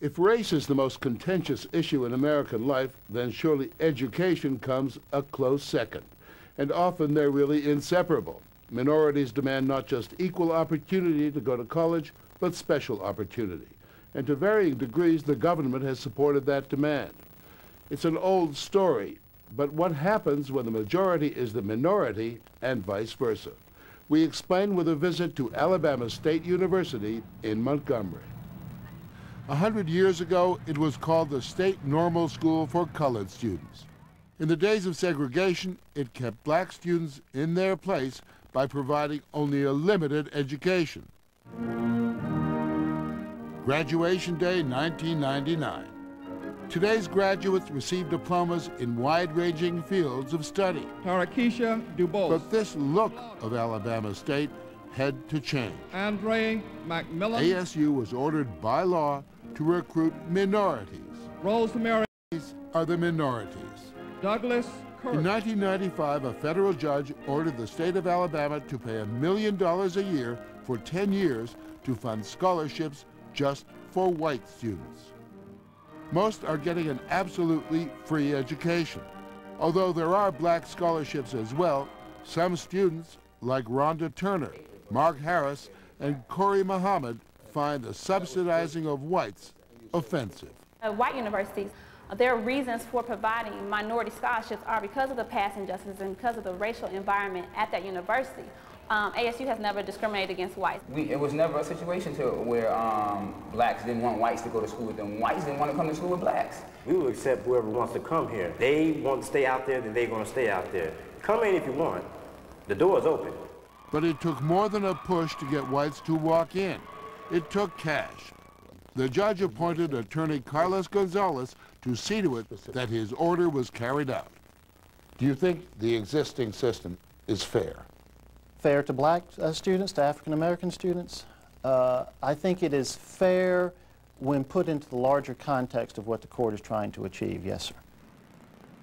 If race is the most contentious issue in American life, then surely education comes a close second. And often they're really inseparable. Minorities demand not just equal opportunity to go to college, but special opportunity. And to varying degrees, the government has supported that demand. It's an old story, but what happens when the majority is the minority and vice versa? We explain with a visit to Alabama State University in Montgomery. 100 years ago, it was called the State Normal School for Colored Students. In the days of segregation, it kept black students in their place by providing only a limited education. Graduation Day, 1999. Today's graduates receive diplomas in wide-ranging fields of study. Tarakisha Dubose. But this look of Alabama State had to change. Andre McMillan. ASU was ordered by law to recruit minorities. Rosemary. These are the minorities. Douglas Kirk. In 1995, a federal judge ordered the state of Alabama to pay $1 million a year for 10 years to fund scholarships just for white students. Most are getting an absolutely free education. Although there are black scholarships as well, some students, like Rhonda Turner, Mark Harris, and Corey Muhammad, find the subsidizing of whites offensive. White universities, their reasons for providing minority scholarships are because of the past injustices and because of the racial environment at that university. ASU has never discriminated against whites. It was never a situation where blacks didn't want whites to go to school with them. Whites didn't want to come to school with blacks. We will accept whoever wants to come here. They want to stay out there, then they're going to stay out there. Come in if you want. The door is open. But it took more than a push to get whites to walk in. It took cash. The judge appointed attorney Carlos Gonzalez to see to it that his order was carried out. Do you think the existing system is fair? Fair to black students, to African American students? I think it is fair when put into the larger context of what the court is trying to achieve, yes, sir.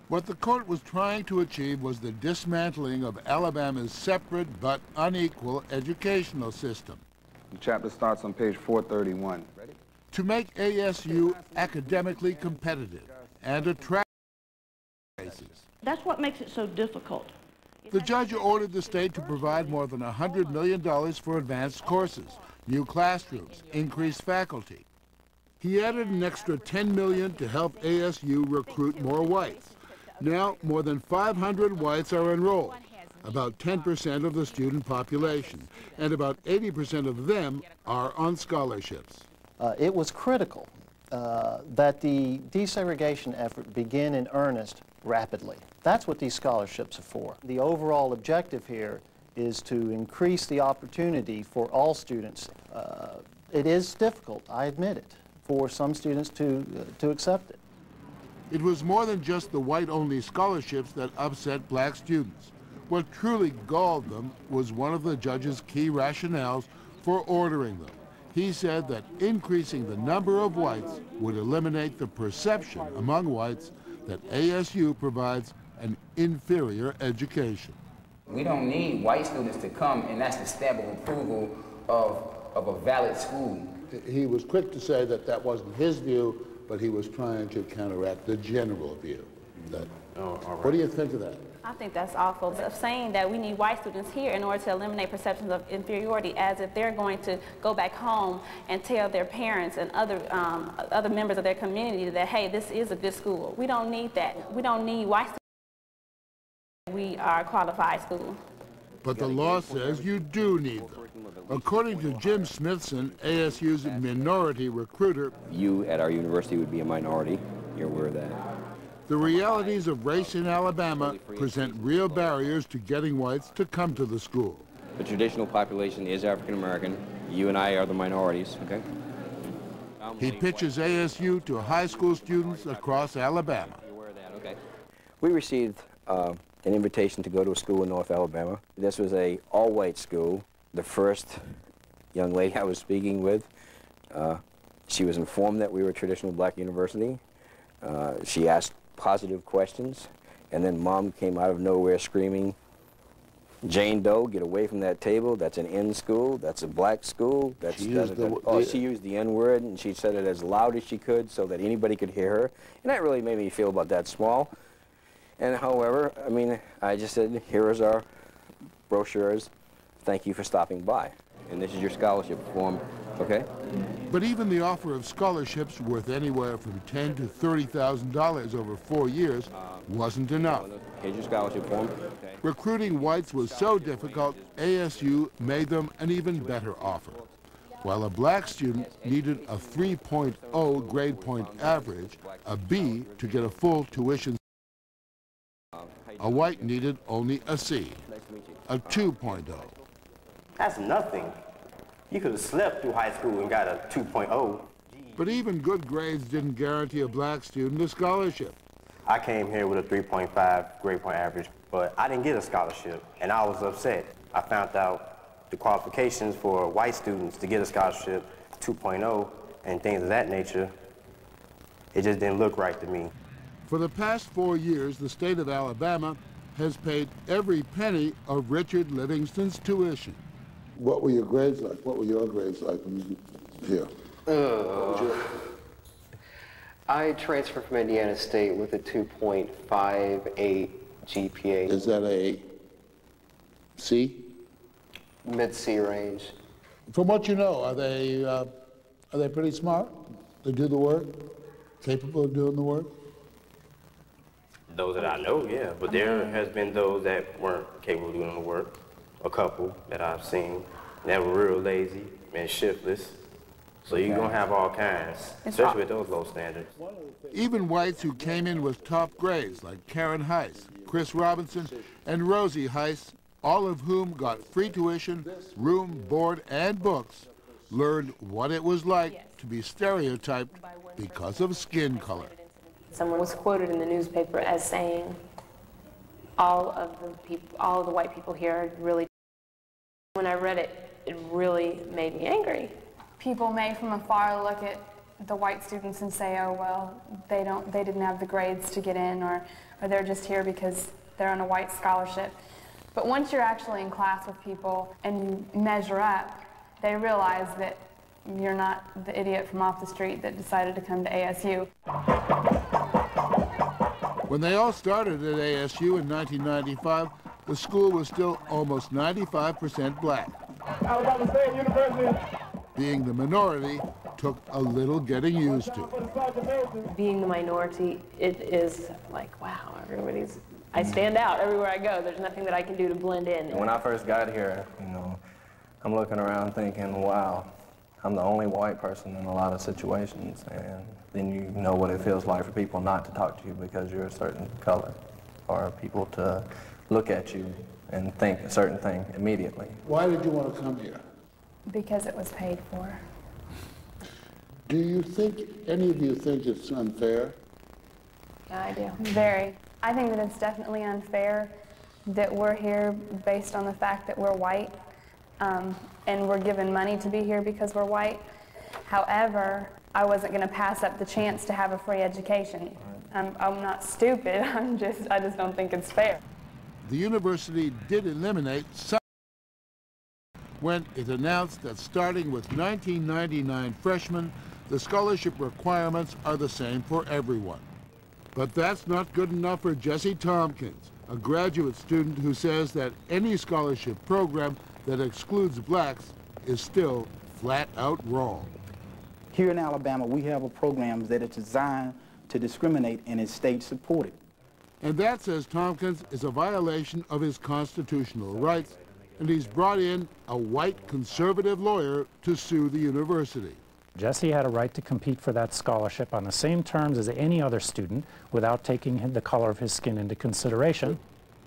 What the court was trying to achieve was the dismantling of Alabama's separate but unequal educational system. The chapter starts on page 431. Ready? To make ASU academically competitive and attractive. That's what makes it so difficult. The judge ordered the state to provide more than $100 million for advanced courses, new classrooms, increased faculty. He added an extra $10 million to help ASU recruit more whites. Now, more than 500 whites are enrolled, about 10% of the student population, and about 80% of them are on scholarships. It was critical that the desegregation effort begin in earnest rapidly. That's what these scholarships are for. The overall objective here is to increase the opportunity for all students. It is difficult, I admit it, for some students to accept it. It was more than just the white-only scholarships that upset black students. What truly galled them was one of the judge's key rationales for ordering them. He said that increasing the number of whites would eliminate the perception among whites that ASU provides an inferior education. We don't need white students to come, and that's the stamp of approval of a valid school. He was quick to say that that wasn't his view, but he was trying to counteract the general view. What do you think of that? I think that's awful. Of saying that we need white students here in order to eliminate perceptions of inferiority, as if they're going to go back home and tell their parents and other members of their community that, hey, this is a good school. We don't need that. We don't need white students. We are a qualified school. But the law says you do need them. According to Jim Smithson, ASU's minority recruiter, you at our university would be a minority. You're aware of that. The realities of race in Alabama present real barriers to getting whites to come to the school. The traditional population is African American. You and I are the minorities, okay? He pitches ASU to high school students across Alabama. You're aware of that, okay? We received an invitation to go to a school in North Alabama. This was an all-white school. The first young lady I was speaking with, she was informed that we were a traditional black university. She asked positive questions, and then Mom came out of nowhere screaming, Jane Doe, get away from that table. That's an N school. That's a black school. That's She used she used the N word, and she said it as loud as she could so that anybody could hear her. And that really made me feel about that small. And however, I mean, I just said, here is our brochures. Thank you for stopping by. And this is your scholarship form, okay? But even the offer of scholarships worth anywhere from $10,000 to $30,000 over 4 years wasn't enough. Here's your scholarship form. Okay. Recruiting whites was so difficult, ASU made them an even better offer. While a black student needed a 3.0 grade point average, a B to get a full tuition, a white needed only a C, a 2.0. That's nothing. You could have slept through high school and got a 2.0. But even good grades didn't guarantee a black student a scholarship. I came here with a 3.5 grade point average, but I didn't get a scholarship, and I was upset. I found out the qualifications for white students to get a scholarship, 2.0, and things of that nature. It just didn't look right to me. For the past 4 years, the state of Alabama has paid every penny of Richard Livingston's tuition. What were your grades like? What were your grades like when you here? I transferred from Indiana State with a 2.58 GPA. Is that a C? Mid-C range. From what you know, are they pretty smart? They do the work? Capable of doing the work? Those that I know, yeah, but there has been those that weren't capable of doing the work. A couple that I've seen that were real lazy and shiftless. So you're gonna have all kinds, especially with those low standards. Even whites who came in with top grades like Karen Heiss, Chris Robinson, and Rosie Heiss, all of whom got free tuition, room, board, and books, learned what it was like to be stereotyped because of skin color. Someone was quoted in the newspaper as saying, all of the white people here are really. When I read it, it really made me angry. People may from afar look at the white students and say, oh, well, they didn't have the grades to get in, or they're just here because they're on a white scholarship. But once you're actually in class with people and you measure up, they realize that you're not the idiot from off the street that decided to come to ASU. When they all started at ASU in 1995, the school was still almost 95% black. Alabama State University. Being the minority took a little getting used to. Being the minority, it is like, wow, I stand out everywhere I go. There's nothing that I can do to blend in. When I first got here, I'm looking around thinking, wow, I'm the only white person in a lot of situations, and then you know what it feels like for people not to talk to you because you're a certain color, or people to look at you and think a certain thing immediately. Why did you want to come here? Because it was paid for. Do you think, any of you think it's unfair? Yeah, I do. Very. I think that it's definitely unfair that we're here based on the fact that we're white, and we're given money to be here because we're white. However, I wasn't going to pass up the chance to have a free education. I'm not stupid, I just don't think it's fair. The university did eliminate some when it announced that starting with 1999 freshmen, the scholarship requirements are the same for everyone. But that's not good enough for Jesse Tompkins, a graduate student who says that any scholarship program that excludes blacks is still flat out wrong. Here in Alabama, we have a program that is designed to discriminate and is state supported. And that, says Tompkins, is a violation of his constitutional rights, and he's brought in a white conservative lawyer to sue the university. Jesse had a right to compete for that scholarship on the same terms as any other student without taking the color of his skin into consideration.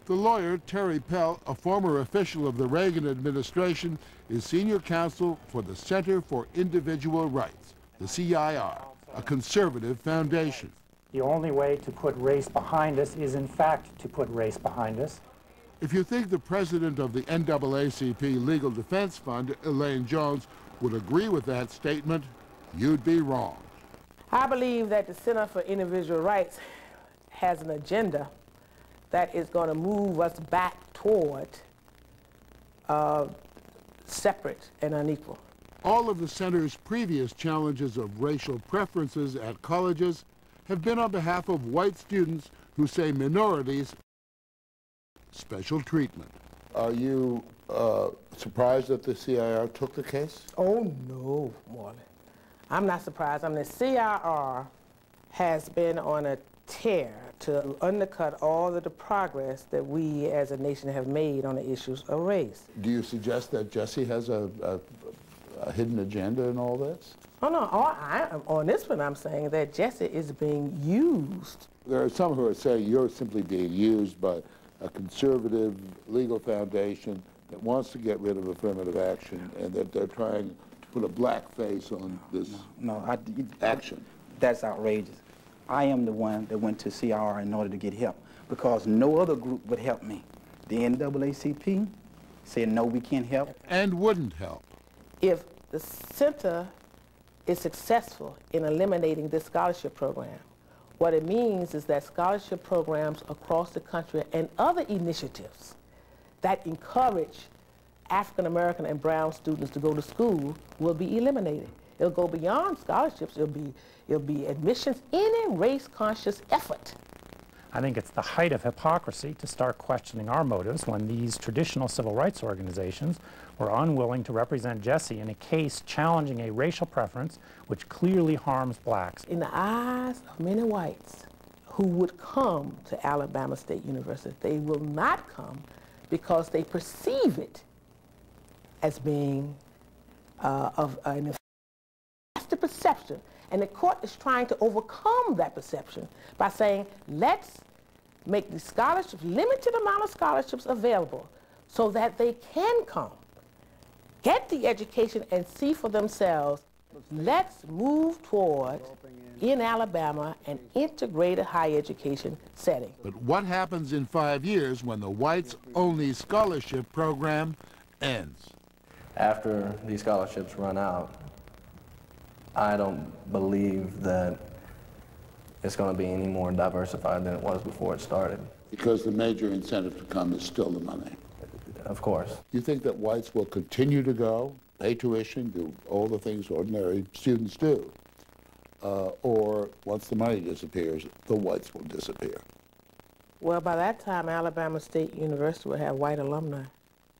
The lawyer, Terry Pell, a former official of the Reagan administration, is senior counsel for the Center for Individual Rights, the CIR, a conservative foundation. The only way to put race behind us is, in fact, to put race behind us. If you think the president of the NAACP Legal Defense Fund, Elaine Jones, would agree with that statement, you'd be wrong. I believe that the Center for Individual Rights has an agenda that is going to move us back toward separate and unequal. All of the center's previous challenges of racial preferences at colleges have been on behalf of white students who say minorities special treatment. Are you surprised that the CIR took the case? Oh, no, Marlon. I'm not surprised. I mean, the CIR has been on a tear to undercut all of the progress that we as a nation have made on the issues of race. Do you suggest that Jesse has a hidden agenda in all this? Oh, no. On this one, I'm saying that Jesse is being used. There are some who are saying you're simply being used by a conservative legal foundation that wants to get rid of affirmative action and that they're trying to put a black face on this action. That's outrageous. I am the one that went to CR in order to get help because no other group would help me. The NAACP said, no, we can't help. And wouldn't help. If the center is successful in eliminating this scholarship program, what it means is that scholarship programs across the country and other initiatives that encourage African American and brown students to go to school will be eliminated. It'll go beyond scholarships. It'll be admissions, any race-conscious effort. I think it's the height of hypocrisy to start questioning our motives when these traditional civil rights organizations were unwilling to represent Jesse in a case challenging a racial preference which clearly harms blacks. In the eyes of many whites who would come to Alabama State University, they will not come because they perceive it as being of an the perception. And the court is trying to overcome that perception by saying, let's make the scholarships, limited amount of scholarships available so that they can come, get the education and see for themselves. Let's move toward, in Alabama, an integrated higher education setting. But what happens in 5 years when the whites-only scholarship program ends? After these scholarships run out, I don't believe that it's going to be any more diversified than it was before it started. Because the major incentive to come is still the money. Of course. You think that whites will continue to go, pay tuition, do all the things ordinary students do? Or once the money disappears, the whites will disappear? Well, by that time, Alabama State University will have white alumni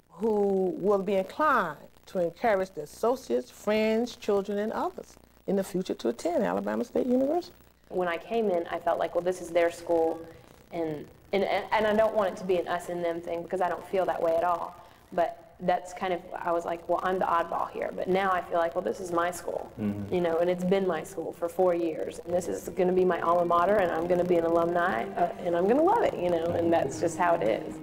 who will be inclined to encourage their associates, friends, children, and others in the future to attend Alabama State University. When I came in, I felt like, well, this is their school, and I don't want it to be an us and them thing because I don't feel that way at all. But that's kind of, I was like, well, I'm the oddball here. But now I feel like, well, this is my school, you know, and it's been my school for 4 years. And this is going to be my alma mater, and I'm going to be an alumni, and I'm going to love it, you know, and that's just how it is.